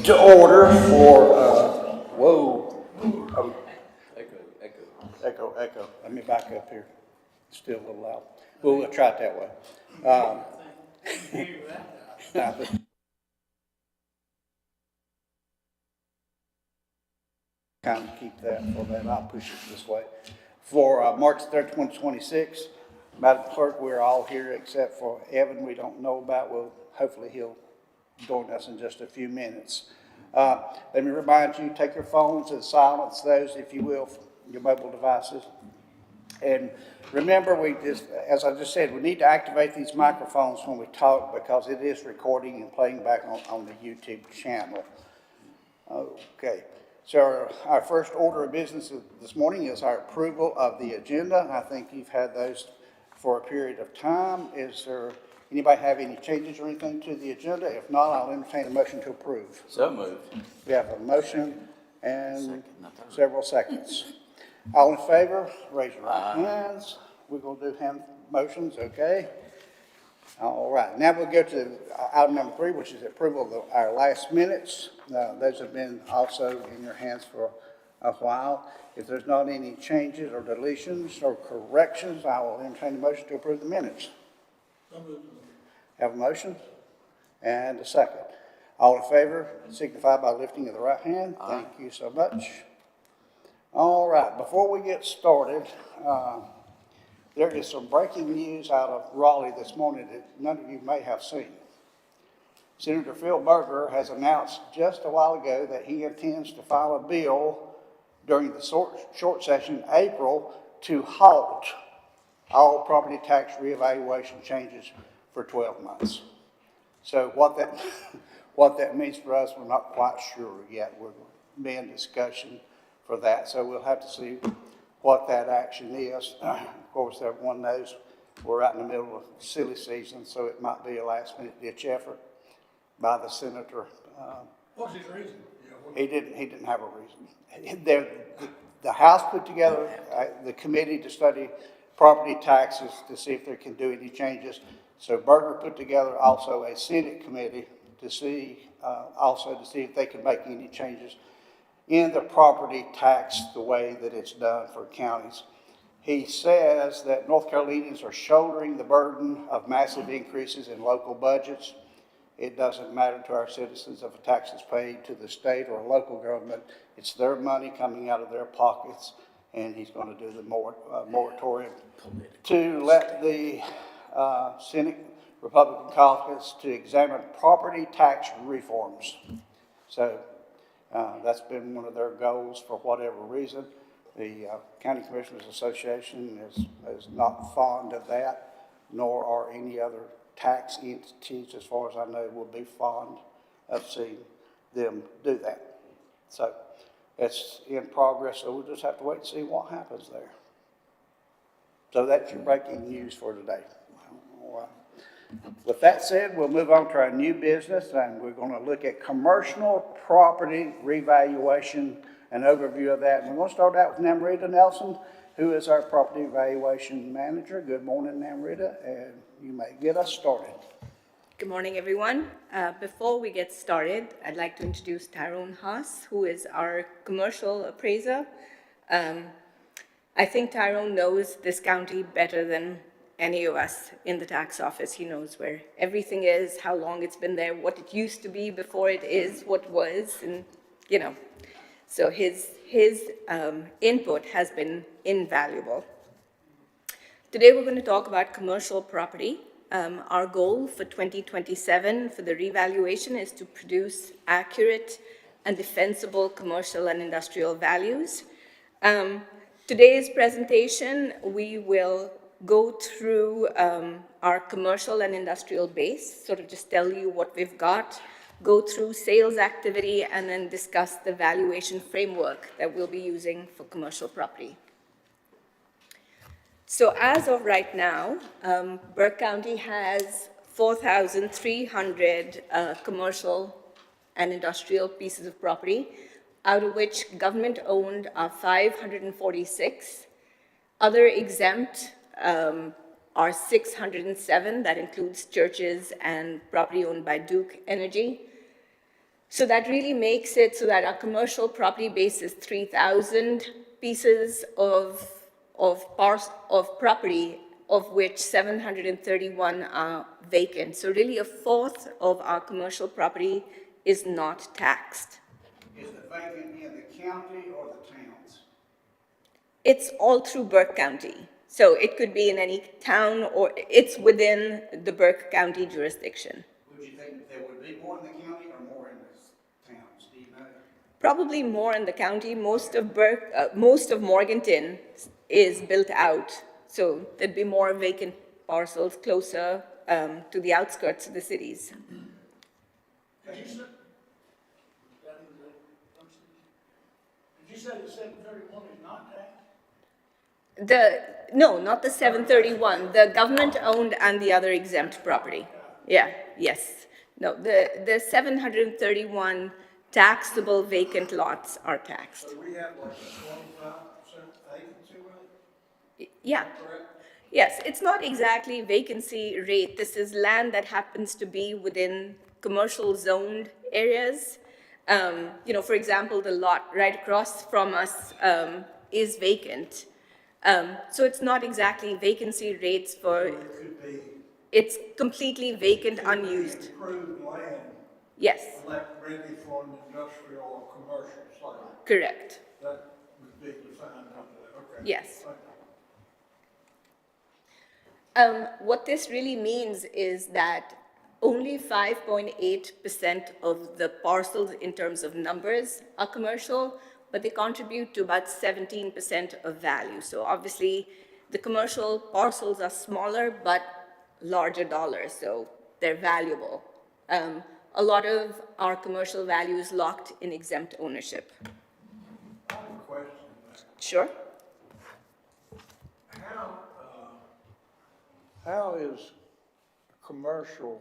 to order for, whoa. Echo. Let me back up here. Still a little loud. We'll try it that way. Kind of keep that for that. I'll push it this way. For March 3rd, 2026, Madam Clerk, we're all here except for Evan we don't know about. Well, hopefully he'll join us in just a few minutes. Let me remind you, take your phones and silence those, if you will, your mobile devices. And remember, as I just said, we need to activate these microphones when we talk because it is recording and playing back on the YouTube channel. Okay. So our first order of business this morning is our approval of the agenda. I think you've had those for a period of time. Is there anybody have any changes or anything to the agenda? If not, I'll entertain a motion to approve. So moved. We have a motion and several seconds. All in favor, raise your right hands. We're going to do hand motions, okay? All right, now we'll go to item number 3, which is approval of our last minutes. Those have been also in your hands for a while. If there's not any changes or deletions or corrections, I will entertain a motion to approve the minutes. Have a motion and a second. All in favor, signify by lifting of the right hand. Thank you so much. All right, before we get started, there is some breaking news out of Raleigh this morning that none of you may have seen. Senator Phil Berger has announced just a while ago that he intends to file a bill during the short session in April to halt all property tax reevaluation changes for 12 months. So what that means for us, we're not quite sure yet. We're in discussion for that, so we'll have to see what that action is. Of course, everyone knows we're right in the middle of silly season, so it might be a last-minute ditch effort by the senator. What's his reason? He didn't have a reason. The House put together the committee to study property taxes to see if they can do any changes. So Berger put together also a Senate committee to see if they can make any changes in the property tax the way that it's done for counties. He says that North Carolinians are shouldering the burden of massive increases in local budgets. It doesn't matter to our citizens if a tax is paid to the state or a local government. It's their money coming out of their pockets, and he's going to do the moratorium to let the Senate Republican caucus to examine property tax reforms. So that's been one of their goals for whatever reason. The County Commissioners Association is not fond of that, nor are any other tax entities, as far as I know, will be fond of seeing them do that. So it's in progress, so we'll just have to wait and see what happens there. So that's your breaking news for today. All right. With that said, we'll move on to our new business, and we're going to look at commercial property revaluation, an overview of that. And we're going to start out with Namrita Nelson, who is our property valuation manager. Good morning, Namrita, and you may get us started. Good morning, everyone. Before we get started, I'd like to introduce Tyrone Haas, who is our commercial appraiser. I think Tyrone knows this county better than any of us in the tax office. He knows where everything is, how long it's been there, what it used to be before it is what was, and so his input has been invaluable. Today we're going to talk about commercial property. Our goal for 2027 for the revaluation is to produce accurate and defensible commercial and industrial values. Today's presentation, we will go through our commercial and industrial base, sort of just tell you what we've got, go through sales activity, and then discuss the valuation framework that we'll be using for commercial property. So as of right now, Burke County has 4,300 commercial and industrial pieces of property, out of which government-owned are 546. Other exempt are 607. That includes churches and property owned by Duke Energy. So that really makes it so that our commercial property base is 3,000 pieces of property, of which 731 are vacant. So really a fourth of our commercial property is not taxed. Is the vacant in the county or the towns? It's all through Burke County. So it could be in any town, or it's within the Burke County jurisdiction. Would you think there would be more in the county or more in the towns? Do you know? Probably more in the county. Most of Morganton is built out, so there'd be more vacant parcels closer to the outskirts of the cities. Did you say the 731 is not taxed? No, not the 731, the government-owned and the other exempt property. Yeah, yes. No, the 731 taxable vacant lots are taxed. So we have like a 25% vacancy rate? Yeah. Correct? Yes, it's not exactly vacancy rate. This is land that happens to be within commercial zoned areas. For example, the lot right across from us is vacant. So it's not exactly vacancy rates for, So it could be. it's completely vacant, unused. Improved land, Yes, like ready for an industrial or commercial site. correct. That would be defined under that, okay. Yes. Okay. What this really means is that only 5.8% of the parcels in terms of numbers are commercial, but they contribute to about 17% of value. So obviously, the commercial parcels are smaller, but larger dollars, so they're valuable. A lot of our commercial value is locked in exempt ownership. I have a question there. Sure. How is commercial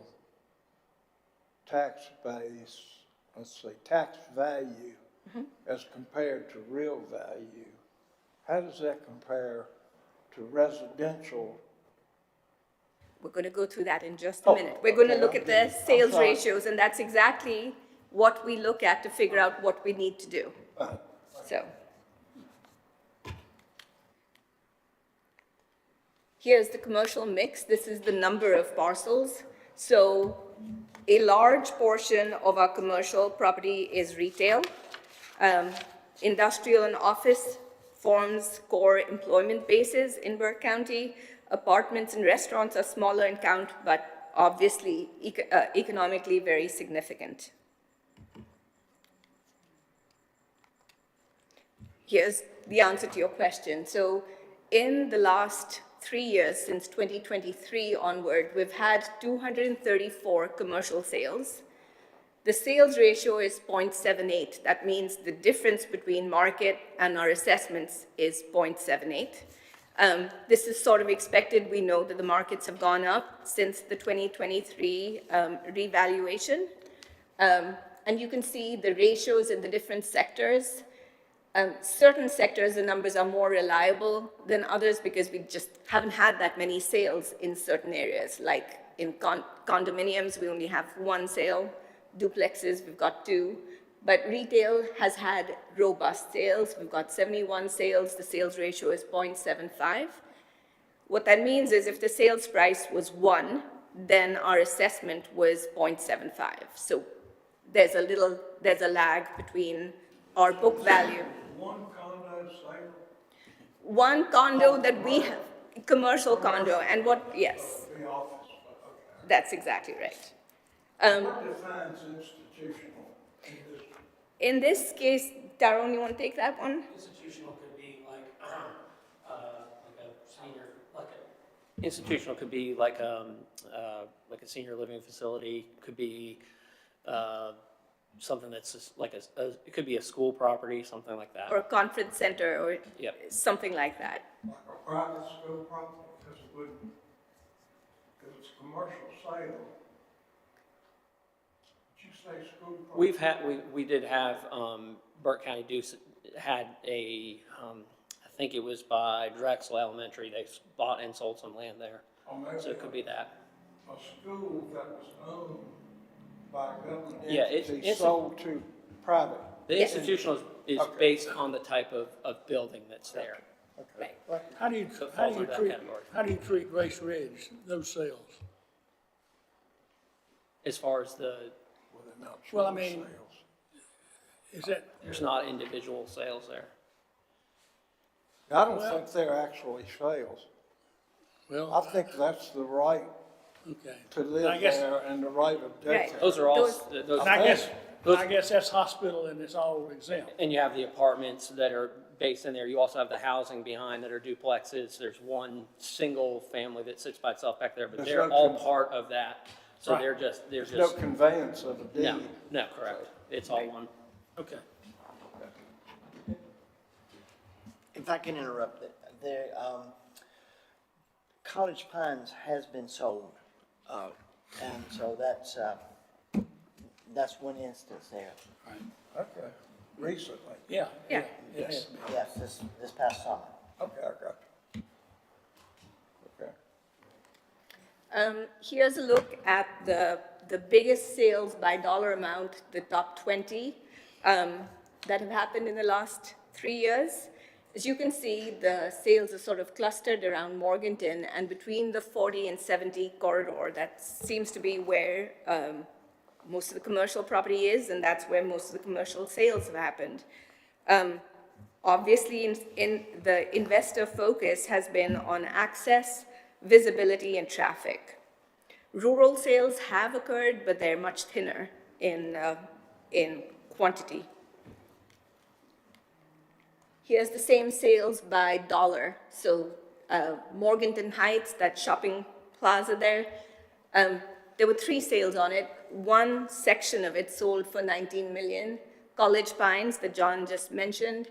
tax base, let's say, tax value as compared to real value? How does that compare to residential? We're going to go through that in just a minute. We're going to look at the sales ratios, and that's exactly what we look at to figure out what we need to do. So here's the commercial mix. This is the number of parcels. So a large portion of our commercial property is retail. Industrial and office forms core employment bases in Burke County. Apartments and restaurants are smaller in count, but obviously economically very significant. Here's the answer to your question. So in the last 3 years, since 2023 onward, we've had 234 commercial sales. The sales ratio is 0.78. That means the difference between market and our assessments is 0.78. This is sort of expected. We know that the markets have gone up since the 2023 revaluation. And you can see the ratios in the different sectors. Certain sectors, the numbers are more reliable than others because we just haven't had that many sales in certain areas. Like in condominiums, we only have one sale. Duplexes, we've got 2. But retail has had robust sales. We've got 71 sales. The sales ratio is 0.75. What that means is if the sales price was 1, then our assessment was 0.75. So there's a lag between our book value. One condo sale? One condo that we have, commercial condo, and yes, The office, okay. that's exactly right. What defines institutional in this? In this case, Tyrone, you want to take that one? Institutional could be like institutional could be like a senior living facility. Could be something that's just like it could be a school property, something like that. Or a conference center, or Yep. something like that. Like a private school property, because it wouldn't, because it's commercial sale. Did you say school property? We did have Burke County had a I think it was by Drexel Elementary. They bought and sold some land there, Or maybe so it could be that. a school that was owned by a government Yeah, it's- entity it's a- sold to private. The Yes. institutional is Okay. based on the type of building that's there. Okay. How do you, So it how falls do you under that treat, category. how do you treat Grace Ridge, those sales? As far as Well, I mean, is that, there's not individual sales there. I don't think they're actually sales. I well, think that's the right okay. to And live I guess, there and the right of daycare. Those are all, Those- those, and I guess that's hospital and it's all exempt. and you have the apartments that are based in there. You also have the housing behind that are duplexes. There's one single family that sits by itself back there, but There's they're no all con- part of that. So Right. they're There's no just, conveyance of a deed. no, correct. It's all one. Okay. If I can interrupt, College Pines has been sold, and so that's one instance there. Okay, recently. Yeah, Yeah. yeah, it has Yes. been. Yes, this past summer. Okay, I got you. Okay. Here's a look at the biggest sales by dollar amount, the top 20, that have happened in the last 3 years. As you can see, the sales are sort of clustered around Morganton, and between the 40 and 70 corridor, that seems to be where most of the commercial property is, and that's where most of the commercial sales have happened. Obviously, in the investor focus has been on access, visibility, and traffic. Rural sales have occurred, but they're much thinner in quantity. Here's the same sales by dollar. So Morganton Heights, that shopping plaza there, there were 3 sales on it. One section of it sold for 19 million. College Pines, that John just mentioned,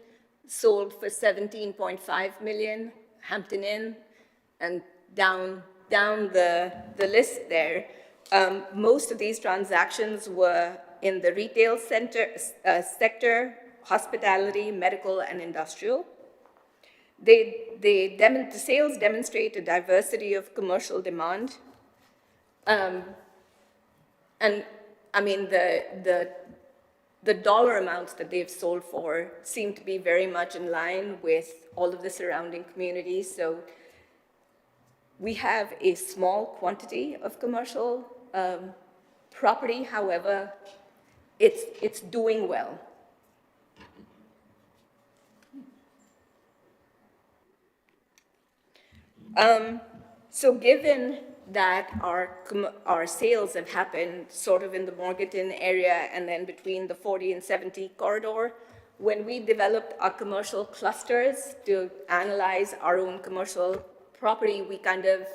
sold for 17.5 million. Hampton Inn, and down the list there. Most of these transactions were in the retail sector, hospitality, medical, and industrial. The sales demonstrate a diversity of commercial demand. And I mean, the dollar amounts that they've sold for seem to be very much in line with all of the surrounding communities. So we have a small quantity of commercial property. However, it's doing well. So given that our sales have happened sort of in the Morganton area and then between the 40 and 70 corridor, when we developed our commercial clusters to analyze our own commercial property, we kind of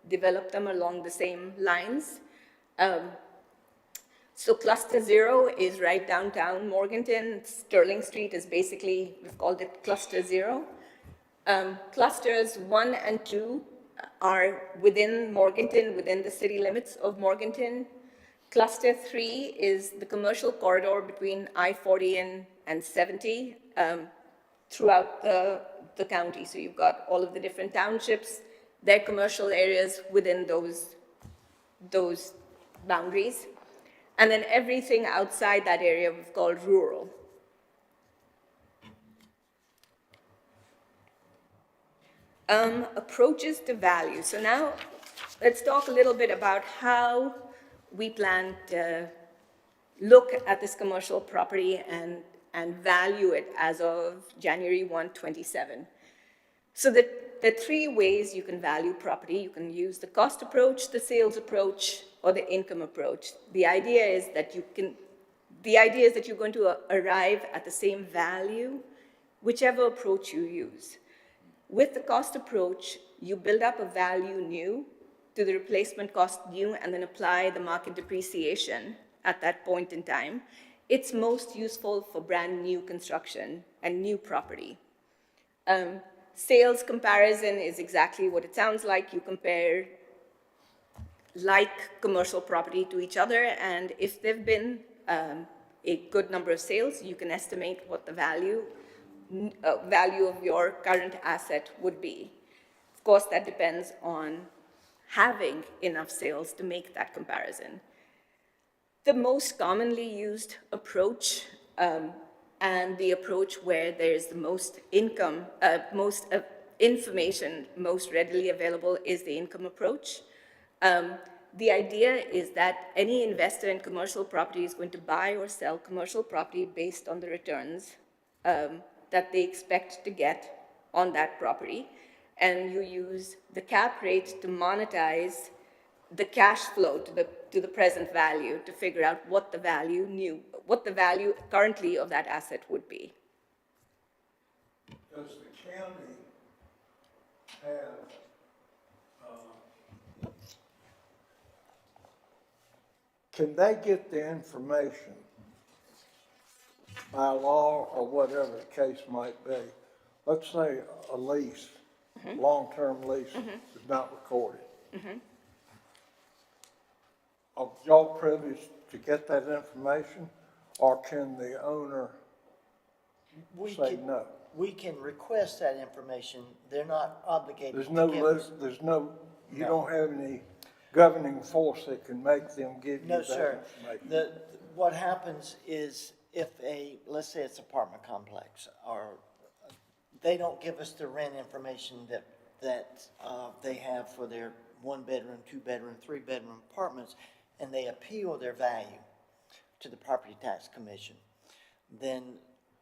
developed them along the same lines. So cluster 0 is right downtown Morganton. Sterling Street is basically, we've called it cluster 0. Clusters 1 and 2 are within Morganton, within the city limits of Morganton. Cluster 3 is the commercial corridor between I-40 and 70 throughout the county. So you've got all of the different townships, their commercial areas within those boundaries. And then everything outside that area we've called rural. Approaches to value. So now let's talk a little bit about how we plan to look at this commercial property and value it as of January 1, 27. So there are 3 ways you can value property. You can use the cost approach, the sales approach, or the income approach. The idea is that you're going to arrive at the same value, whichever approach you use. With the cost approach, you build up a value new to the replacement cost new and then apply the market depreciation at that point in time. It's most useful for brand new construction and new property. Sales comparison is exactly what it sounds like. You compare like commercial property to each other, and if there've been a good number of sales, you can estimate what the value of your current asset would be. Of course, that depends on having enough sales to make that comparison. The most commonly used approach, and the approach where there's the most income, most information most readily available is the income approach. The idea is that any investor in commercial property is going to buy or sell commercial property based on the returns that they expect to get on that property. And you use the cap rate to monetize the cash flow to the present value to figure out what the value currently of that asset would be. Does the county have, can they get the information by law or whatever the case might be? Let's say a lease, long-term lease is not recorded. Are y'all privileged to get that information, or can the owner We say can- no? We can request that information. They're not obligated There's to no, give us. you No. don't have any governing force that can make them give you No, that sir. information? What happens is if let's say it's apartment complex, or they don't give us the rent information that they have for their 1-bedroom, 2-bedroom, 3-bedroom apartments, and they appeal their value to the property tax commission, then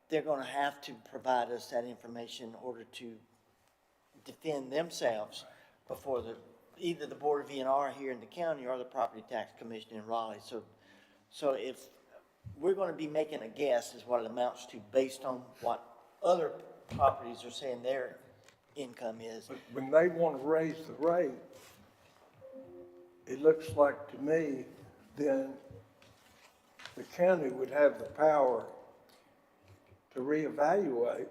they're gonna have to provide us that information in order to defend themselves before either the Board of E&R here in the county or the Property Tax Commission in Raleigh. So if we're gonna be making a guess is what it amounts to based on what other properties are saying their income is. But when they want to raise the rate, it looks like to me, then the county would have the power to reevaluate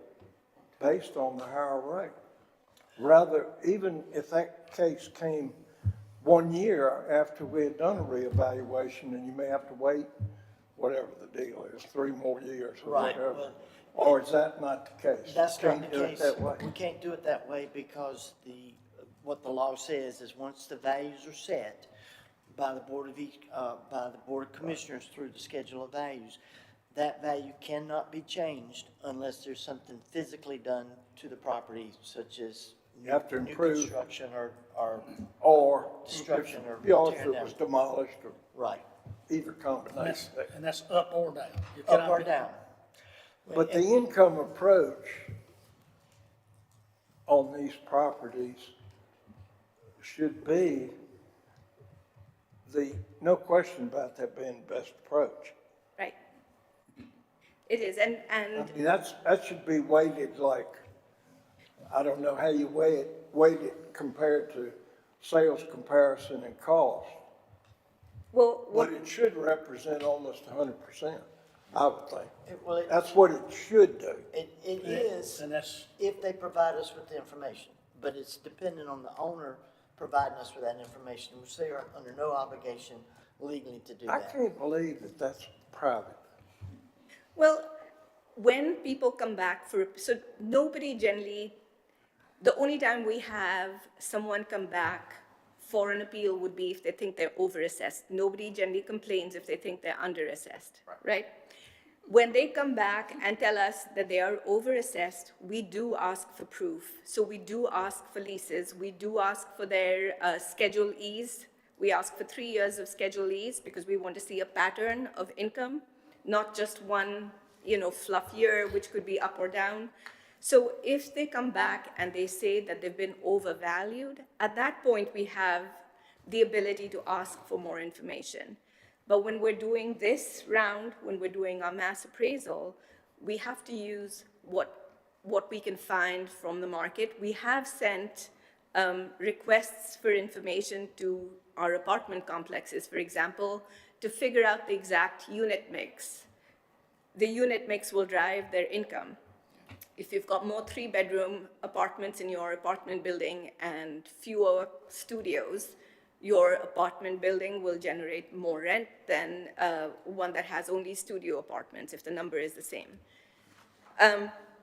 based on the higher rate. Rather, even if that case came 1 year after we had done a reevaluation, and you may have to wait, whatever the deal is, 3 more years or Right, whatever. well- Or is that not the case? That's not Can't the do it case. that way? We can't do it that way because what the law says is once the values are set by the Board of Commissioners through the schedule of values, that value cannot be changed unless there's something physically done to the property, such as You have to new improve. construction or, Or Destruction or if tearing it down. was demolished, or right, either combination. And that's up or down. You up cannot or be- down. But the income approach on these properties should be no question about that being the best approach. Right. It is, and I mean, that should be weighted like, I don't know how you weight it compared to sales comparison and cost. well, But it should represent almost 100%, I would think. Well, it That's what it should do. is. And that's, If they provide us with the information, but it's dependent on the owner providing us with that information, which they are under no obligation legally to do I that. can't believe that that's private. well, when people come back so nobody generally, the only time we have someone come back for an appeal would be if they think they're overassessed. Nobody generally complains if they think they're underassessed, right? When they come back and tell us that they are overassessed, we do ask for proof. So we do ask for leases. We do ask for their Schedule Es. We ask for 3 years of Schedule Es because we want to see a pattern of income, not just one, fluff year, which could be up or down. So if they come back and they say that they've been overvalued, at that point we have the ability to ask for more information. But when we're doing this round, when we're doing our mass appraisal, we have to use what we can find from the market. We have sent requests for information to our apartment complexes, for example, to figure out the exact unit mix. The unit mix will drive their income. If you've got more 3-bedroom apartments in your apartment building and fewer studios, your apartment building will generate more rent than one that has only studio apartments if the number is the same.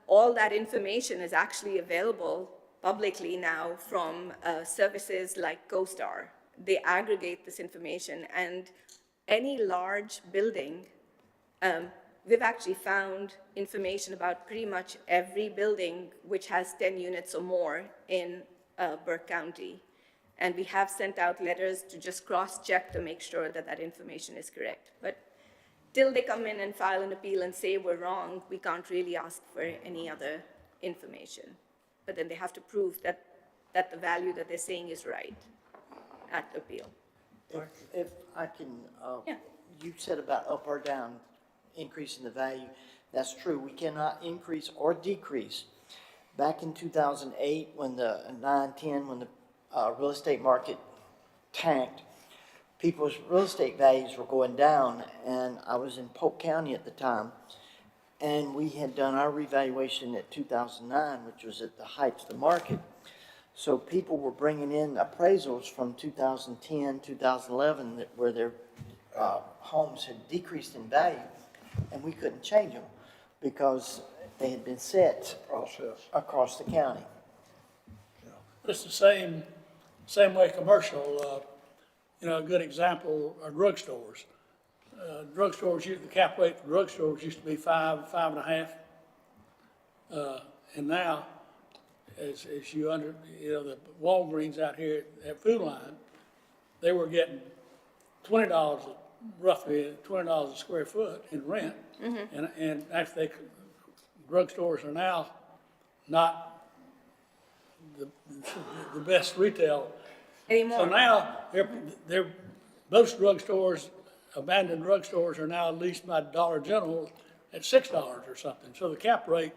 All that information is actually available publicly now from services like CoStar. They aggregate this information, and any large building, we've actually found information about pretty much every building which has 10 units or more in Burke County. And we have sent out letters to just cross-check to make sure that that information is correct. But till they come in and file an appeal and say we're wrong, we can't really ask for any other information. But then they have to prove that the value that they're saying is right at appeal. If I can, Yeah. you said about up or down, increasing the value. That's true. We cannot increase or decrease. Back in 2008, when the 9-10, when the real estate market tanked, people's real estate values were going down, and I was in Polk County at the time, and we had done our revaluation at 2009, which was at the height of the market. So people were bringing in appraisals from 2010, 2011, where their homes had decreased in value, and we couldn't change them because they had been set Process. across the county. It's the same way commercial, a good example are drugstores. Drugstores, the cap rate for drugstores used to be 5.5. And now, as the Walgreens out here at Food Line, they were getting $20, roughly $20 a square foot in rent. And actually, drugstores are now not the best retail. Anymore. So now, most drugstores, abandoned drugstores are now leased by Dollar General at $6 or something. So the cap rate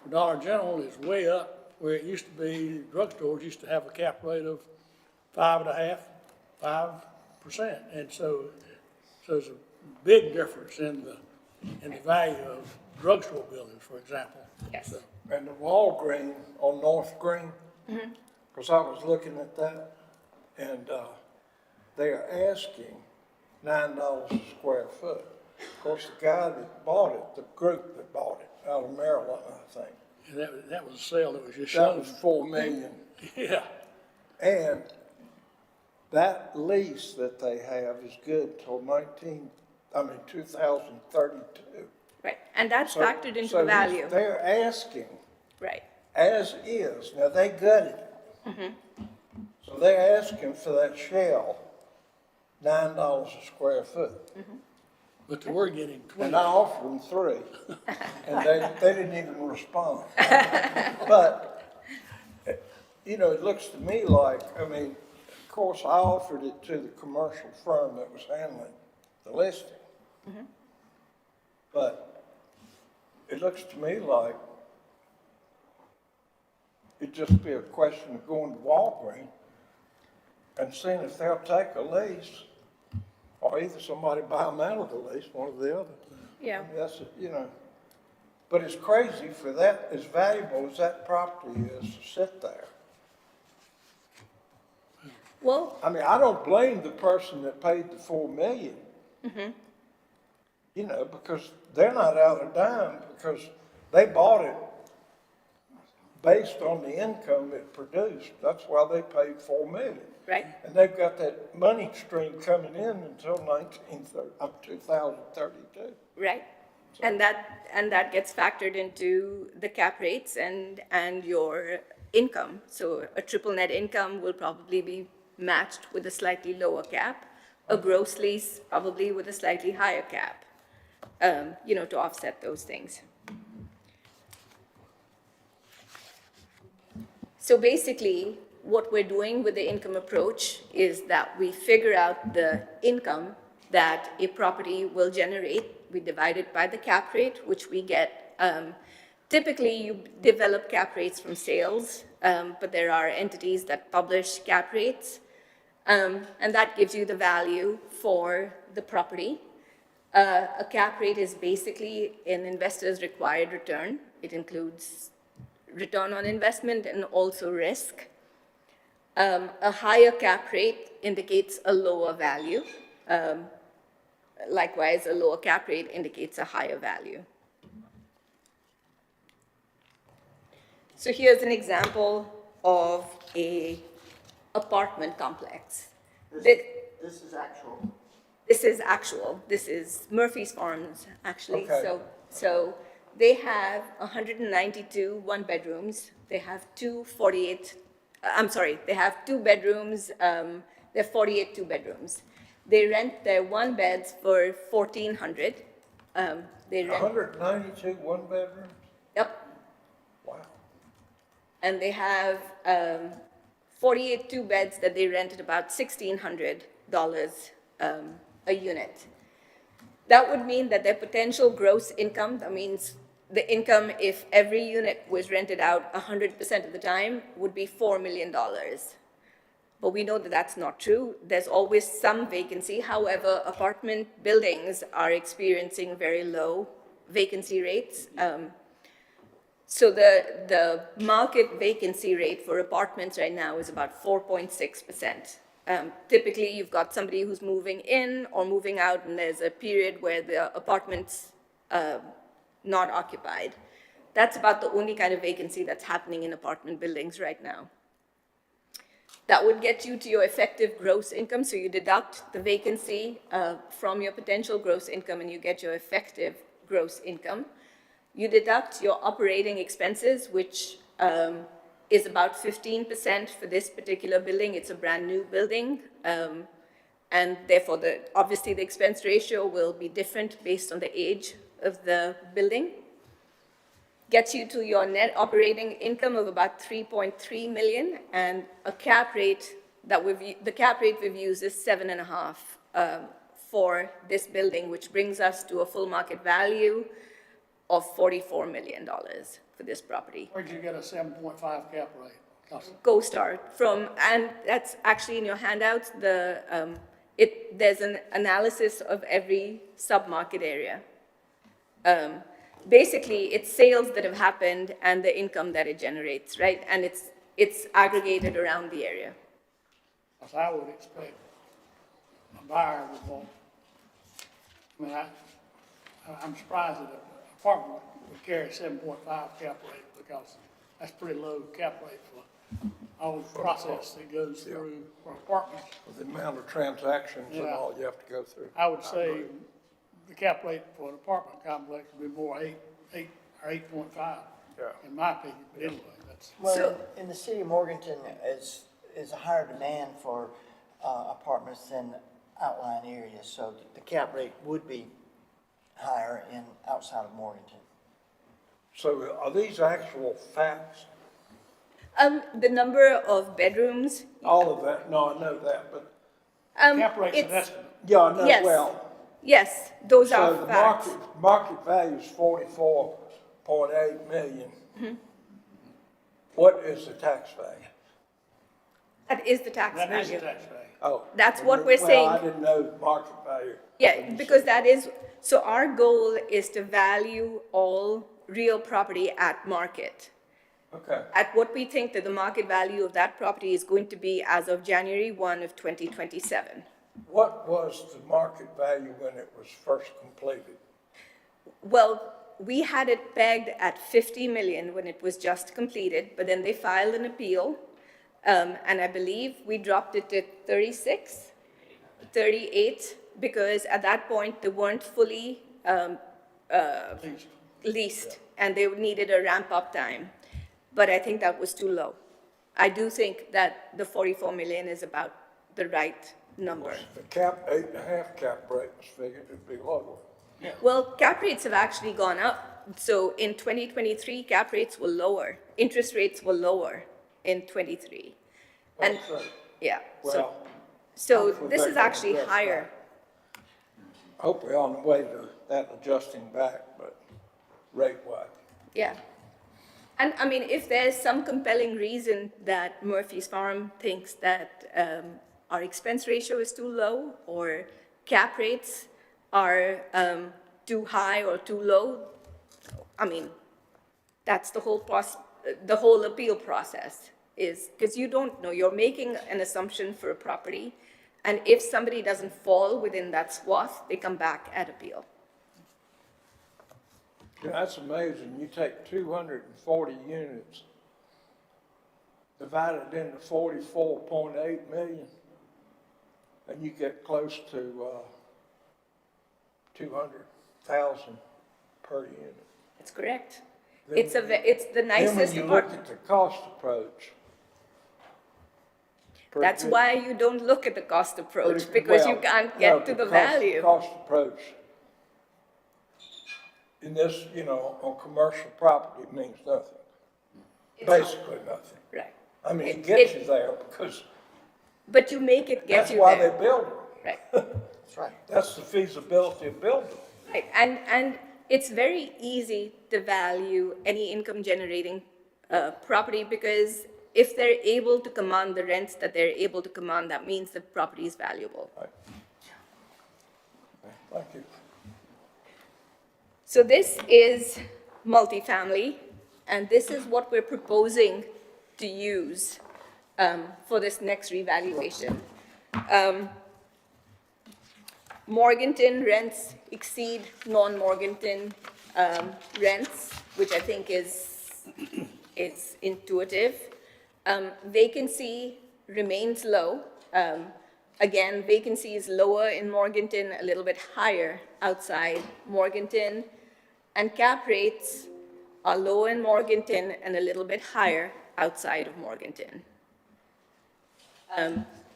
for Dollar General is way up, where it used to be, drugstores used to have a cap rate of 5.5%, 5%. And so there's a big difference in the value of drugstore buildings, for example. Yes. So, And the Walgreens on North Green, because I was looking at that, and they are asking $9 a square foot. Of course, the guy that bought it, the group that bought it, out of Maryland, I think, and that was a sale that was just that shown. was $4 million. Yeah. And that lease that they have is good till 2032. Right, and that's So- factored into so the value. They're asking, Right, as is, now they gutted it. So they're asking for that shell, $9 a square foot. But they were getting And I offered them 3, and they didn't even respond. But, it looks to me like, of course, I offered it to the commercial firm that was handling the listing. But it looks to me like it'd just be a question of going to Walgreens and seeing if they'll take a lease, or either somebody buy them out of the lease, one or the other. yeah. That's, but it's crazy for that, as valuable as that property is to sit there. Well, I don't blame the person that paid the $4 million. Because they're not out a dime, because they bought it based on the income it produced. That's why they paid $4 million. right, And they've got that money stream coming in until 2032. right. And that gets factored into the cap rates and your income. So a triple net income will probably be matched with a slightly lower cap, a gross lease probably with a slightly higher cap, to offset those things. So basically, what we're doing with the income approach is that we figure out the income that a property will generate. We divide it by the cap rate, which we get. Typically, you develop cap rates from sales, but there are entities that publish cap rates, and that gives you the value for the property. A cap rate is basically an investor's required return. It includes return on investment and also risk. A higher cap rate indicates a lower value. Likewise, a lower cap rate indicates a higher value. So here's an example of a apartment complex. This is actual. This is actual, this is Murphy's Farms, actually. Okay. So they have 192 one-bedrooms. They have they have two bedrooms, they have 48 two-bedrooms. They rent their one-beds for 1,400. They rent, 192 one-bedrooms? yep, Wow. and they have 48 two beds that they rent at about $1,600 a unit. That would mean that their potential gross income, that means the income if every unit was rented out 100% of the time, would be $4 million. But we know that that's not true. There's always some vacancy. However, apartment buildings are experiencing very low vacancy rates. So the market vacancy rate for apartments right now is about 4.6%. Typically, you've got somebody who's moving in or moving out, and there's a period where the apartment's not occupied. That's about the only kind of vacancy that's happening in apartment buildings right now. That would get you to your effective gross income, so you deduct the vacancy from your potential gross income, and you get your effective gross income. You deduct your operating expenses, which is about 15% for this particular building. It's a brand new building. And therefore, obviously, the expense ratio will be different based on the age of the building. Gets you to your net operating income of about 3.3 million, and a cap rate the cap rate we've used is 7.5 for this building, which brings us to a full market value of $44 million for this property. Where'd you get a 7.5 cap rate? 'Cause CoStar and that's actually in your handouts. There's an analysis of every sub-market area. Basically, it's sales that have happened and the income that it generates, right? And it's aggregated around the area. as I would expect a buyer would want. I mean, I'm surprised that an apartment would carry a 7.5 cap rate, because that's pretty low cap rate for all the process that goes through for apartments. With the amount of transactions and Yeah. all you have to go through. I would say the cap rate for an apartment complex would be more 8 or 8.5, Yeah. in my opinion, but anyway, that's. Well, So- in the city of Morganton is a higher demand for apartments than outlying areas, so the cap rate would be higher outside of Morganton. So are these actual facts? The number of bedrooms, All of that? No, I know that, but, Cap rate's an it's, estimate. yeah, I know, Yes. well. yes, those So are the facts. market value is 44.8 million. What is the tax value? That is the tax That is the value. tax value. Oh. That's what we're Well, I saying. didn't know the market value. Yeah, because that is, so our goal is to value all real property at market, Okay, at what we think that the market value of that property is going to be as of January 1 of 2027. what was the market value when it was first completed? Well, we had it pegged at 50 million when it was just completed, but then they filed an appeal, and I believe we dropped it to 36, 38, because at that point, they weren't fully leased, and they needed a ramp-up time. But I think that was too low. I do think that the 44 million is about the right number. The cap, 8.5 cap rate was figured to be lower. Well, cap rates have actually gone up. So in 2023, cap rates were lower. Interest rates were lower in 23. And, Well, yeah, Well, so hopefully this they is can actually adjust higher. hope we're on the way to that adjusting back, but rate-wise. Yeah. And I mean, if there's some compelling reason that Murphy's Farm thinks that our expense ratio is too low, or cap rates are too high or too low, I mean, that's the whole appeal process is, because you don't know, you're making an assumption for a property, and if somebody doesn't fall within that swath, they come back at appeal. Yeah, that's amazing. You take 240 units, divide it into 44.8 million, and you get close to 200,000 per unit. That's correct. Then It's it's the Then nicest when you look apartment. at the cost approach. it's pretty That's good. why you don't look at the cost approach, Pretty- because you well, can't no, get to the value. Cost approach in this, on commercial property means nothing. Basically nothing. Right. I mean, it It- gets it- you there because But you make it get that's you why there. they build it. Right. That's right. That's the feasibility of building. Right, and it's very easy to value any income generating property, because if they're able to command the rents that they're able to command, that means the property is valuable. Right. Thank you. So this is multifamily, and this is what we're proposing to use for this next revaluation. Morganton rents exceed non-Morganton rents, which I think is intuitive. Vacancy remains low. Again, vacancy is lower in Morganton, a little bit higher outside Morganton. And cap rates are lower in Morganton and a little bit higher outside of Morganton.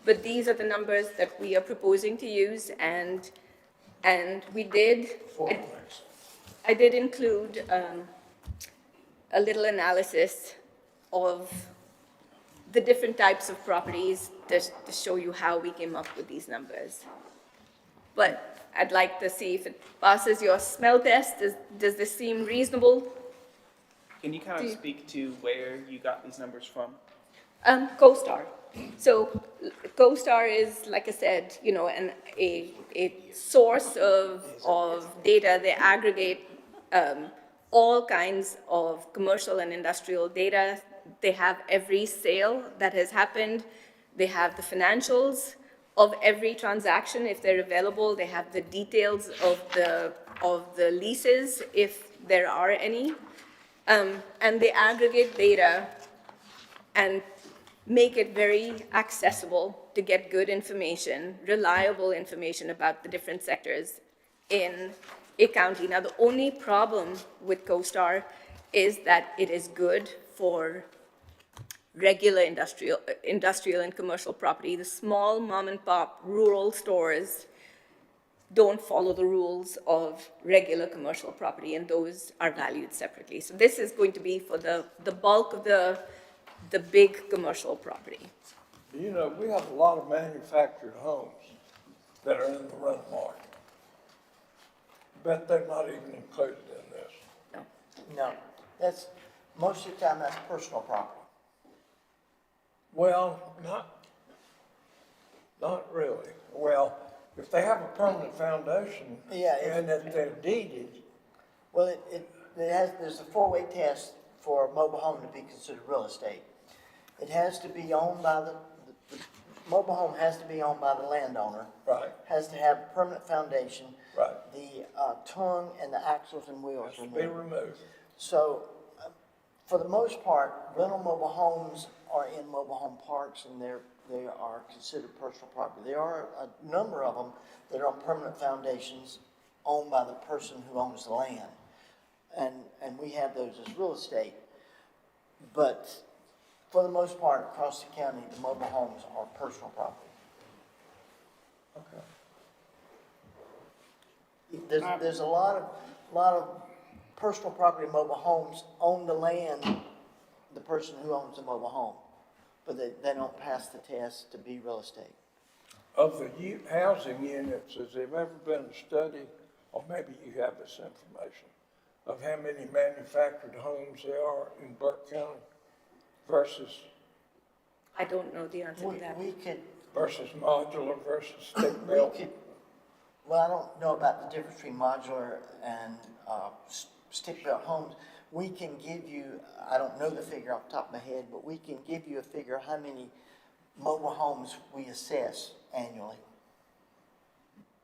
But these are the numbers that we are proposing to use, and we did, I did include a little analysis of the different types of properties to show you how we came up with these numbers. But I'd like to see if it passes your smell test. Does this seem reasonable? Can you kind of speak to where you got these numbers from? CoStar. So CoStar is, like I said, a source of data. They aggregate all kinds of commercial and industrial data. They have every sale that has happened. They have the financials of every transaction if they're available. They have the details of the leases if there are any. And they aggregate data and make it very accessible to get good information, reliable information about the different sectors in a county. Now, the only problem with CoStar is that it is good for regular industrial and commercial property. The small mom and pop rural stores don't follow the rules of regular commercial property, and those are valued separately. So this is going to be for the bulk of the big commercial property. We have a lot of manufactured homes that are in the rental market. Bet they're not even included in this. No. No, that's, most of the time, that's personal property. Well, not really. Well, if they have a permanent foundation Yeah, and that they're deeded, Well, there's a four-way test for a mobile home to be considered real estate. It has to be owned by the mobile home has to be owned by the landowner. right, Has to have a permanent foundation. right, The tongue and the axles and wheels to be removed. removed. So, for the most part, rental mobile homes are in mobile home parks, and they are considered personal property. There are a number of them that are on permanent foundations owned by the person who owns the land. And we have those as real estate. But for the most part, across the county, the mobile homes are personal property. Okay. There's a lot of personal property mobile homes on the land, the person who owns the mobile home, but they don't pass the test to be real estate. Of the housing units, has there ever been a study, or maybe you have this information, of how many manufactured homes there are in Burke County versus I don't know the answer to that. We could, modular versus stick we built? could, well, I don't know about the difference between modular and stick-built homes. We can give you, I don't know the figure off the top of my head, but we can give you a figure of how many mobile homes we assess annually.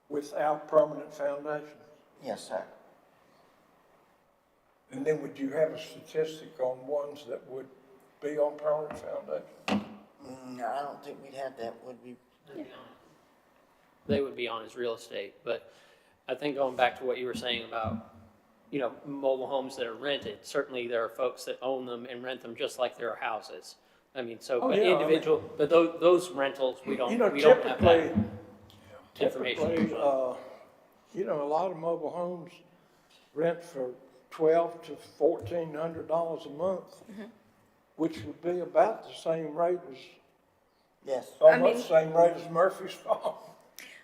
Without permanent foundation? Yes, sir. And then would you have a statistic on ones that would be on permanent foundation? I don't think we'd have that, would we? They would be on as real estate, but I think going back to what you were saying about, you know, mobile homes that are rented, certainly there are folks that own them and rent them just like they're houses. I mean, so, Oh, but yeah, I mean- individual, but those rentals, we You don't know, have that information. typically, you know, a lot of mobile homes rent for $1,200 to $1,400 a month, which would be about the same rate as, Yes. almost the same rate as Murphy's Farm.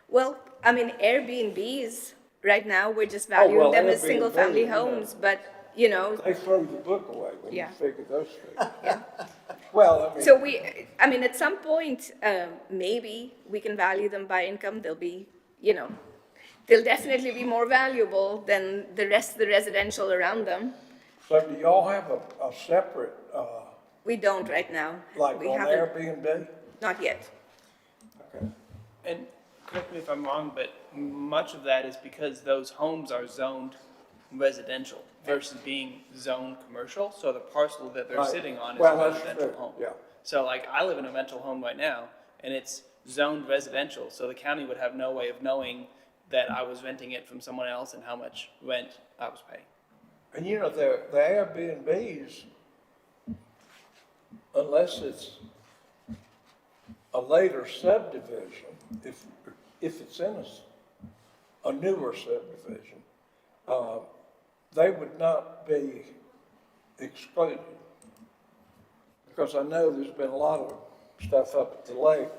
Well, I mean, Airbnbs, right now, we're just Oh, well, valuing them as Airbnb, single-family you know. homes, but, you know, They throw the book away when you Yeah. figure those figures. Well, I mean. so I mean, at some point, maybe we can value them by income, they'll be, you know, they'll definitely be more valuable than the rest of the residential around them. So do y'all have a separate, We don't right now. like We on haven't, Airbnb? not yet. Okay. And correct me if I'm wrong, but much of that is because those homes are zoned residential versus being zoned commercial. So the parcel that they're Right. sitting on is Well, a that's residential true, home. yeah. So like I live in a rental home right now and it's zoned residential. So the county would have no way of knowing that I was renting it from someone else and how much rent I was paying. And you know, the Airbnbs, unless it's a later subdivision, if it's in a newer subdivision, they would not be excluded. Because I know there's been a lot of stuff up at the lake,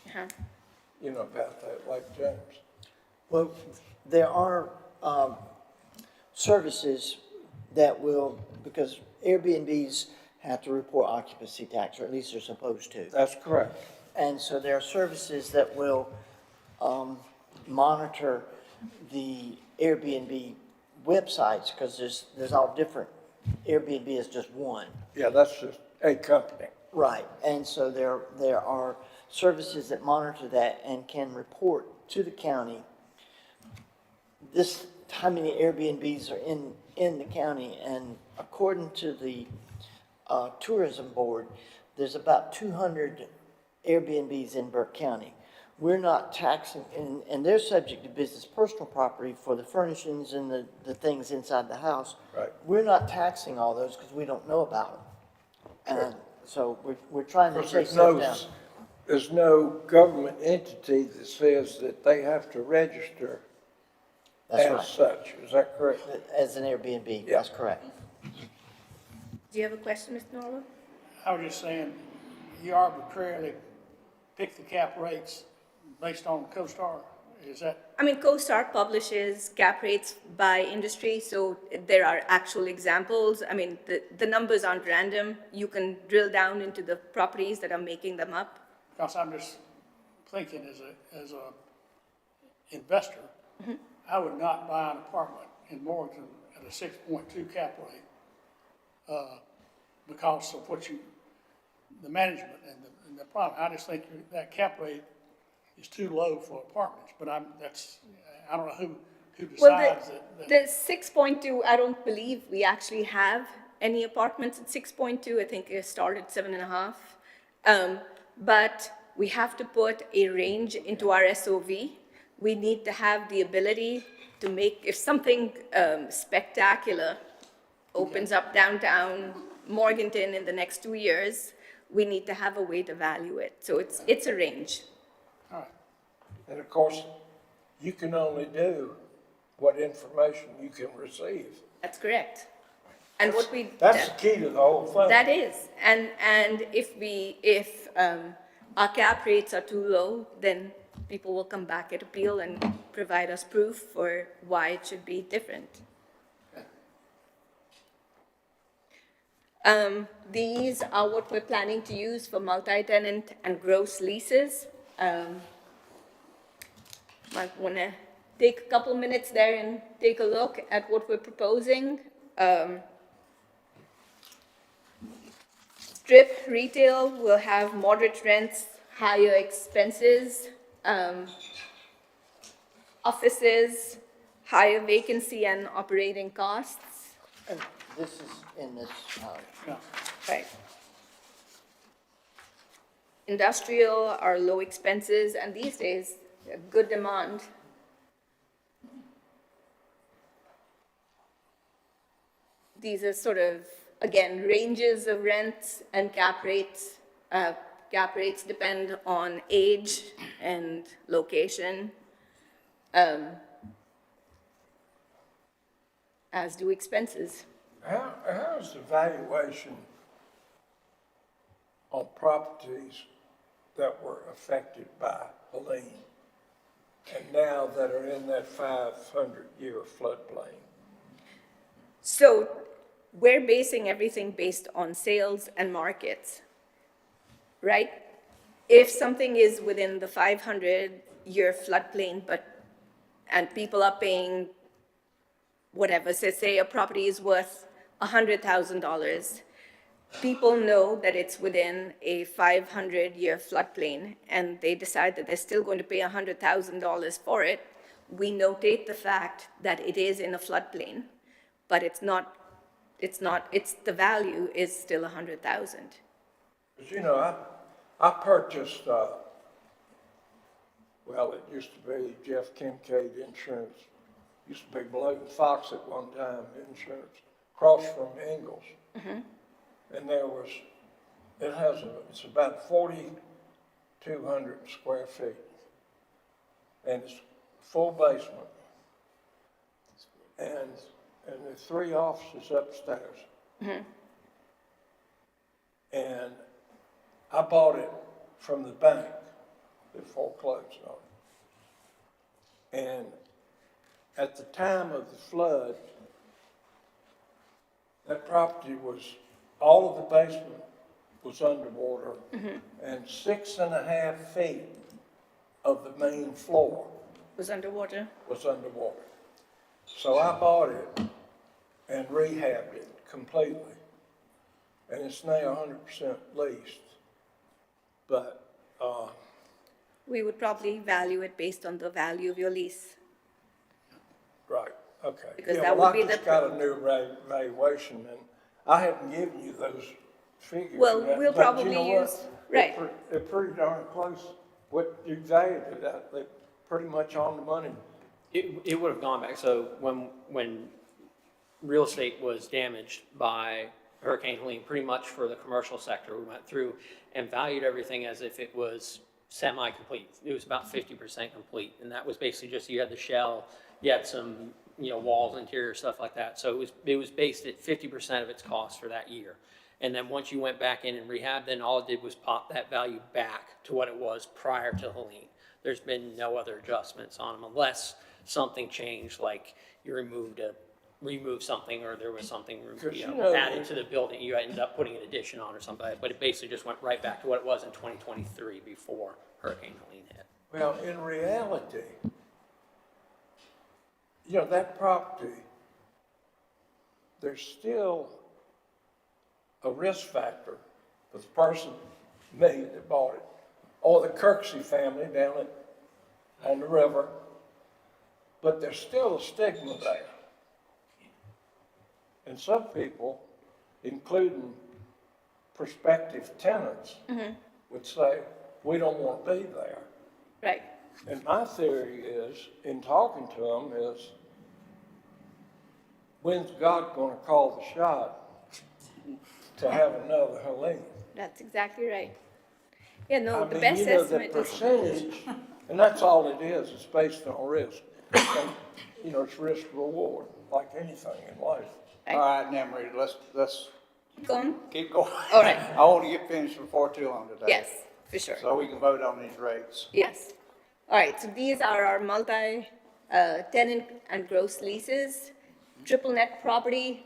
Uh-huh. you know, about that, Lake James. Well, there are services that will, because Airbnbs have to report occupancy tax, or at least they're supposed to. That's correct. And so there are services that will monitor the Airbnb websites, because there's all different. Airbnb is just one. Yeah, that's just a company. Right, and so there are services that monitor that and can report to the county how many Airbnbs are in the county, and according to the tourism board, there's about 200 Airbnbs in Burke County. We're not taxing, and they're subject to business personal property for the furnishings and the things inside the house. Right. We're not taxing all those because we don't know about them. And so we're trying to Because chase those down. there's no government entity that says that they have to register That's as right. such. Is that correct? As an Airbnb, Yeah. that's correct. Do you have a question, Mr. Norwood? I was just saying, you arbitrarily pick the cap rates based on CoStar, is that? I mean, CoStar publishes cap rates by industry, so there are actual examples. I mean, the numbers aren't random. You can drill down into the properties that are making them up. Because I'm just thinking as a investor, I would not buy an apartment in Morganton at a 6.2 cap rate because of the management and the problem. I just think that cap rate is too low for apartments, but I don't know who Well, decides that. the 6.2, I don't believe we actually have any apartments at 6.2. I think it started 7.5. But we have to put a range into our SOV. We need to have the ability to make, if something spectacular opens up downtown Morganton in the next 2 years, we need to have a way to value it. So it's a range. All right. And of course, you can only do what information you can receive. That's correct. And what we That's the key to the whole thing. that is, and if our cap rates are too low, then people will come back at appeal and provide us proof for why it should be different. These are what we're planning to use for multi-tenant and gross leases. Might want to take a couple minutes there and take a look at what we're proposing. Strip retail will have moderate rents, higher expenses. Offices, higher vacancy and operating costs. And this is in this, Yeah. Right. Industrial are low expenses, and these days, good demand. these are sort of, again, ranges of rents and cap rates. Cap rates depend on age and location, as do expenses. How is the valuation on properties that were affected by Helene and now that are in that 500-year floodplain? So we're basing everything based on sales and markets, right? If something is within the 500-year floodplain, and people are paying whatever, so say a property is worth $100,000, people know that it's within a 500-year floodplain, and they decide that they're still going to pay $100,000 for it. We notate the fact that it is in a floodplain, but the value is still 100,000. Because, you know, I purchased, well, it used to be Jeff Kincaid Insurance. Used to be Blood and Fox at one time, insurance, across from Ingalls. And it's about 4,200 square feet. And it's full basement. And there's 3 offices upstairs. And I bought it from the bank that foreclosed on it. And at the time of the flood, that property all of the basement was underwater, and 6.5 feet of the main floor Was underwater? was underwater. So I bought it and rehabbed it completely, and it's now 100% leased. But, We would probably value it based on the value of your lease. right, okay. Because Yeah, that well, would be I just the- got a new valuation, and I haven't given you those figures Well, yet, we'll but you probably know what? use- right. They're pretty darn close. What you valued it at, they're pretty much on the money. It would have gone back, so when real estate was damaged by Hurricane Helene, pretty much for the commercial sector, we went through and valued everything as if it was semi-complete. It was about 50% complete, and that was basically just, you had the shell, you had some, walls, interior, stuff like that. So it was based at 50% of its cost for that year. And then once you went back in and rehabbed, then all it did was pop that value back to what it was prior to Helene. There's been no other adjustments on them unless something changed, like you removed something, or there was something, added to the building, you ended up putting an addition on or something, but it basically just went right back to what it was in 2023 before Hurricane Helene hit. Well, in reality, that property, there's still a risk factor for the person, me, that bought it, or the Kirksey family down on the river, but there's still a stigma there. And some people, including prospective tenants, would say, we don't want to be there. Right. And my theory is, in talking to them, is when's God going to call the shot to have another Helene? That's exactly right. Yeah, no, I the mean, best the estimate is, percentage, and that's all it is, it's based on risk. And, it's risk reward, like anything in life. Right. All right, Emery, let's go on. keep going. All right. I want to get finished before too long today. Yes, for sure. So we can vote on these rates. Yes. All right, so these are our multi-tenant and gross leases. Triple net property,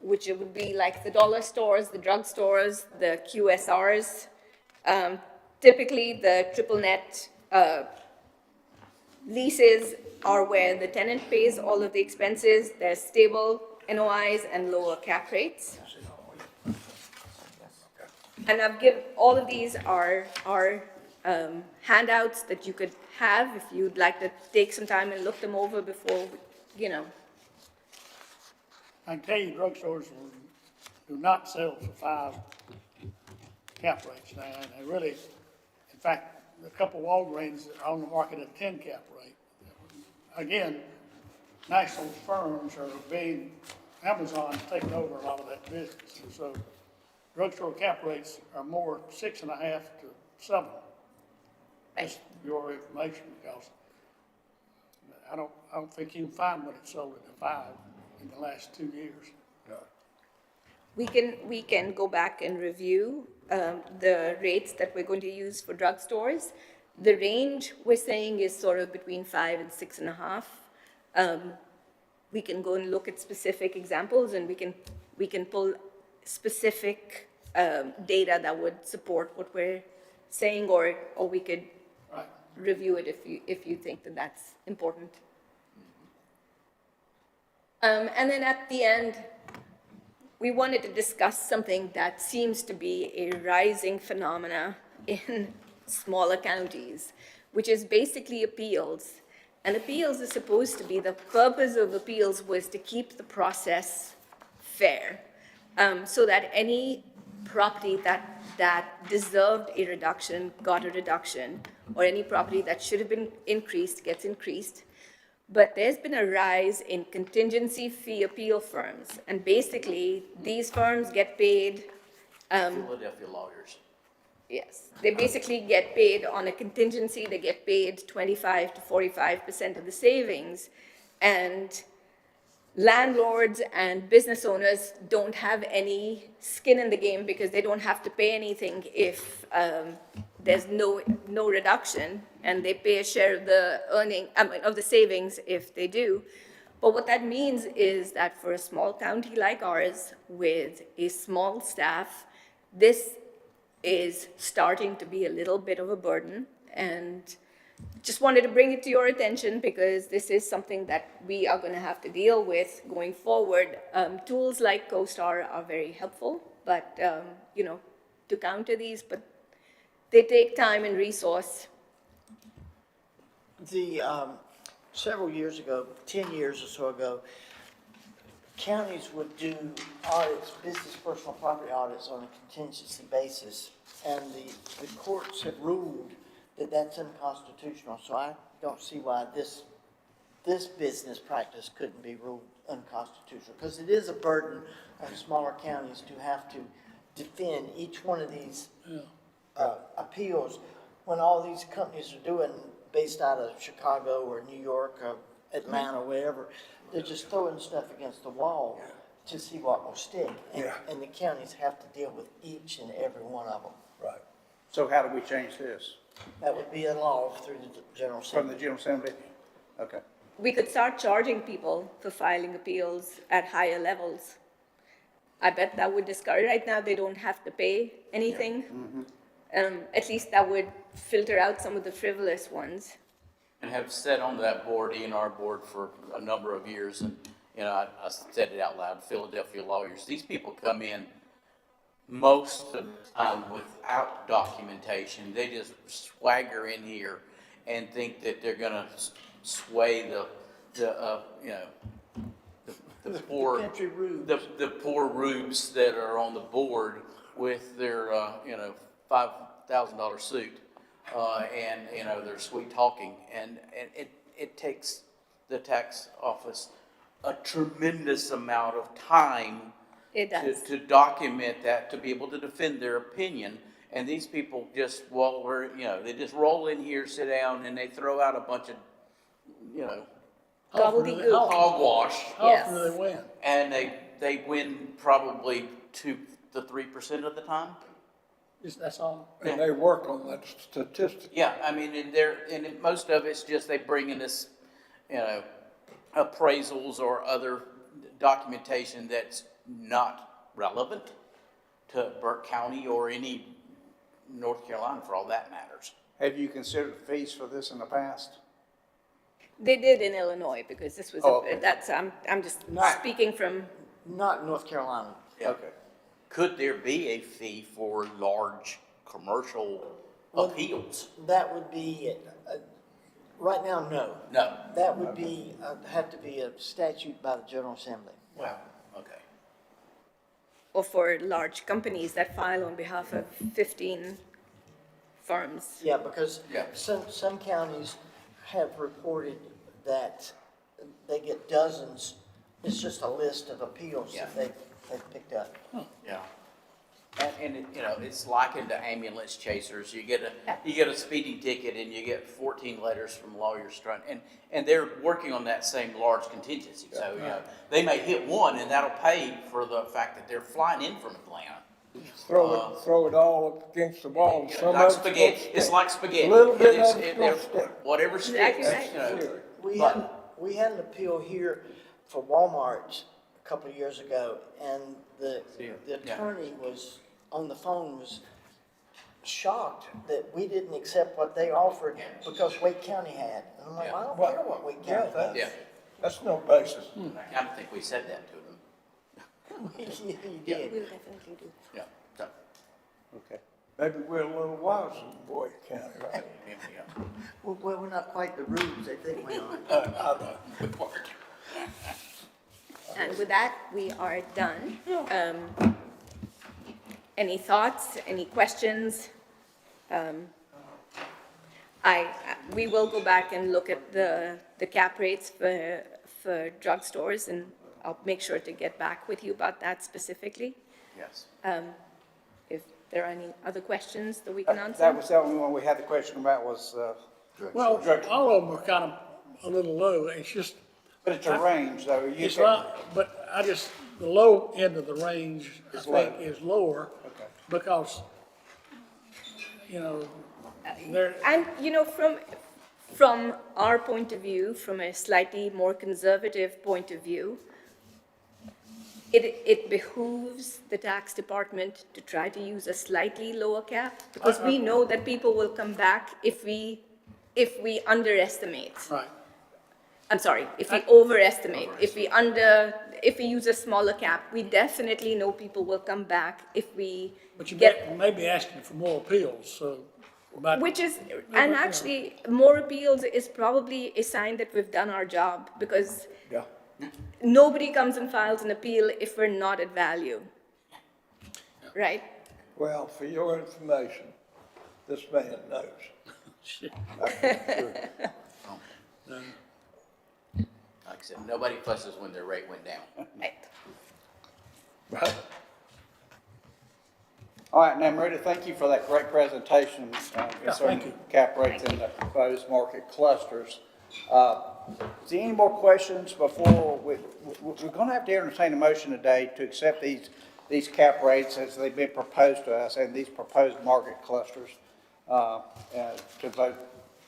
which it would be like the dollar stores, the drug stores, the QSRs. Typically, the triple net leases are where the tenant pays all of the expenses. There's stable NOIs and lower cap rates. And I've given, all of these are handouts that you could have if you'd like to take some time and look them over before, I can tell you drugstores do not sell for 5 cap rates now, and they really, in fact, a couple Walgreens are on the market at 10 cap rate. Again, national firms are being Amazon's taken over a lot of that business, and so drugstore cap rates are more 6.5 to 7. That's your information, because I don't think you can find one that sold it at 5 in the last 2 years. We can go back and review the rates that we're going to use for drugstores. The range we're saying is sort of between 5 and 6.5. We can go and look at specific examples, and we can pull specific data that would support what we're saying, or we could Right. review it if you think that that's important. And then at the end, we wanted to discuss something that seems to be a rising phenomena in smaller counties, which is basically appeals. And appeals is supposed to be, the purpose of appeals was to keep the process fair, so that any property that deserved a reduction got a reduction, or any property that should have been increased gets increased. But there's been a rise in contingency fee appeal firms, and basically, these firms get paid, Philadelphia lawyers. yes, they basically get paid on a contingency, they get paid 25 to 45% of the savings, and landlords and business owners don't have any skin in the game because they don't have to pay anything if there's no reduction, and they pay a share of the of the savings if they do. But what that means is that for a small county like ours with a small staff, this is starting to be a little bit of a burden, and just wanted to bring it to your attention because this is something that we are going to have to deal with going forward. Tools like CoStar are very helpful, but to counter these, but they take time and resource. Several years ago, 10 years or so ago, counties would do audits, business personal property audits on a contingency basis, and the courts have ruled that that's unconstitutional. So I don't see why this business practice couldn't be ruled unconstitutional, because it is a burden on smaller counties to have to defend each one of these appeals when all these companies are doing, based out of Chicago or New York or Atlanta, wherever, they're just throwing stuff against the wall to see what will stick. And the counties have to deal with each and every one of them. Right. So how do we change this? That would be a law through the General From Assembly. the General Assembly? Okay. We could start charging people for filing appeals at higher levels. I bet that would discourage, right now they don't have to pay anything. At least that would filter out some of the frivolous ones. And have sat on that board, E&R board, for a number of years, and, I said it out loud, Philadelphia lawyers, these people come in most of the time without documentation. They just swagger in here and think that they're gonna sway the poor, country rubes. the poor rubes that are on the board with their, $5,000 suit, and, their sweet talking. And it takes the tax office a tremendous amount of time It does. to document that, to be able to defend their opinion. And these people just, they just roll in here, sit down, and they throw out a bunch of, How often do they- Gobbledygook. hogwash. How often do Yes. they win? And they win probably 2 to 3% of the time. That's all. And they work on that statistic. Yeah, I mean, most of it's just they bring in this, appraisals or other documentation that's not relevant to Burke County or any North Carolina, for all that matters. Have you considered fees for this in the past? They did in Illinois because this was, Oh, okay. I'm just Not- speaking from, Not in North Carolina. Yeah. Okay. Could there be a fee for large commercial appeals? That would be, right now, no. No. That would be, have to be a statute by the General Assembly. Wow, okay. or for large companies that file on behalf of 15 firms. Yeah, because Yeah. some counties have reported that they get dozens It's just a list of appeals that they've picked up. Yeah. And you know, it's likened to ambulance chasers. You get a speeding ticket and you get 14 letters from lawyers trying, and they're working on that same large contingency. So, you know, they may hit one and that'll pay for the fact that they're flying in from Atlanta. Throw it all up against the wall. And some Like of spaghetti. It's like spaghetti. A little bit It's- of it's they're- gonna stick. Whatever sticks, Exactly right. you know. We had an appeal here for Walmart a couple of years ago, and the attorney was, on the phone, was shocked that we didn't accept what they offered because Wake County had. And I'm like, I don't care what Wake County Yeah, has. that's no basis. I don't think we said that to them. You Yeah. did. We'll definitely do. Yeah. So, Okay. Maybe we're a little wiser than Boyd County, right? yeah. Well, we're not quite the rubes they think we are. I know. We weren't. And with that, we are done. Any thoughts, any questions? We will go back and look at the cap rates for drugstores, and I'll make sure to get back with you about that specifically. Yes. If there are any other questions that we can answer. That was the only one we had the question about was, Well, all of them are kind of a little low, it's just, but it's a range though. You it's can- not, but the low end of the range, I think, is lower. Okay. Because, you know, they're, And, you know, from our point of view, from a slightly more conservative point of view, it behooves the tax department to try to use a slightly lower cap, because we know that people will come back if we underestimate. right. I'm sorry, if we overestimate, if we use a smaller cap, we definitely know people will come back if we But you get. may be asking for more appeals, so. but- Which is, and actually, more appeals is probably a sign that we've done our job, because Yeah. nobody comes and files an appeal if we're not at value. Right? Well, for your information, this man knows. Like I said, nobody fusses when their rate went down. Right. Right. All right, now, Marita, thank you for that great presentation concerning you. cap rates and the proposed market clusters. Is there any more questions before we're going to have to entertain a motion today to accept these cap rates as they've been proposed to us and these proposed market clusters, to vote,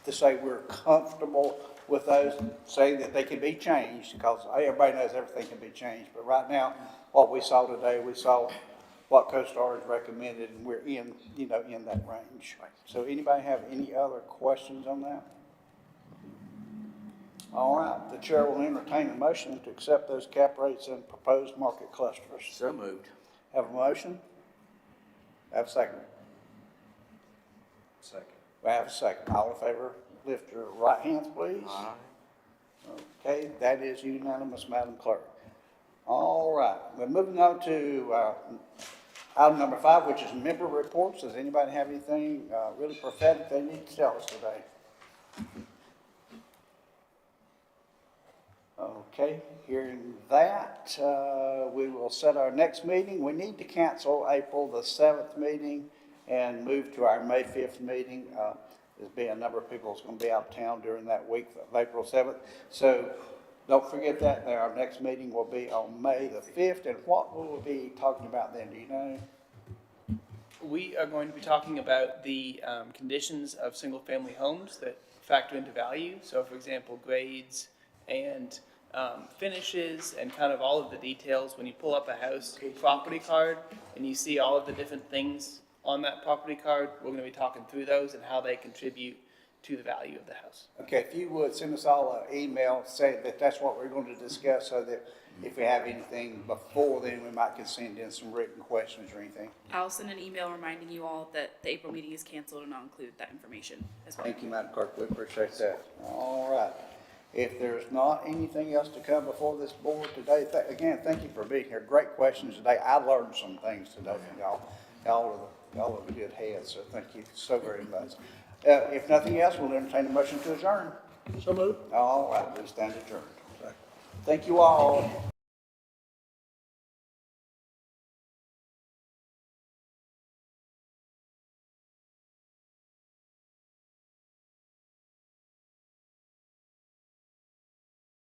to say we're comfortable with those, saying that they can be changed, because everybody knows everything can be changed. But right now, what we saw today, we saw what CoStar has recommended, and we're in that range. So anybody have any other questions on that? All right, the chair will entertain a motion to accept those cap rates and proposed market clusters. So moved. Have a motion? Have a second? Second. We have a second. All in favor, lift your right hands, please. Okay, that is unanimous, Madam Clerk. All right, we're moving on to item number 5, which is member reports. Does anybody have anything really prophetic they need to tell us today? Okay, hearing that, we will set our next meeting. We need to cancel April the 7th meeting and move to our May 5th meeting. There's been a number of people that's going to be out of town during that week of April 7th. So don't forget that. Our next meeting will be on May the 5th. And what will we be talking about then? Do you know? We are going to be talking about the conditions of single-family homes that factor into value. So, for example, grades and finishes and kind of all of the details. When you pull up a house property card and you see all of the different things on that property card, we're going to be talking through those and how they contribute to the value of the house. Okay, if you would, send us all an email saying that that's what we're going to discuss, so that if we have anything before then, we might can send in some written questions or anything. I'll send an email reminding you all that the April meeting is canceled, and I'll include that information as well. Thank you, Madam Clerk, we appreciate that. All right. If there's not anything else to come before this board today, again, thank you for being here. Great questions today. I learned some things today from y'all. Y'all are good heads, so thank you so very much. If nothing else, we'll entertain a motion to adjourn. So moved. All right, we stand adjourned. Thank you all.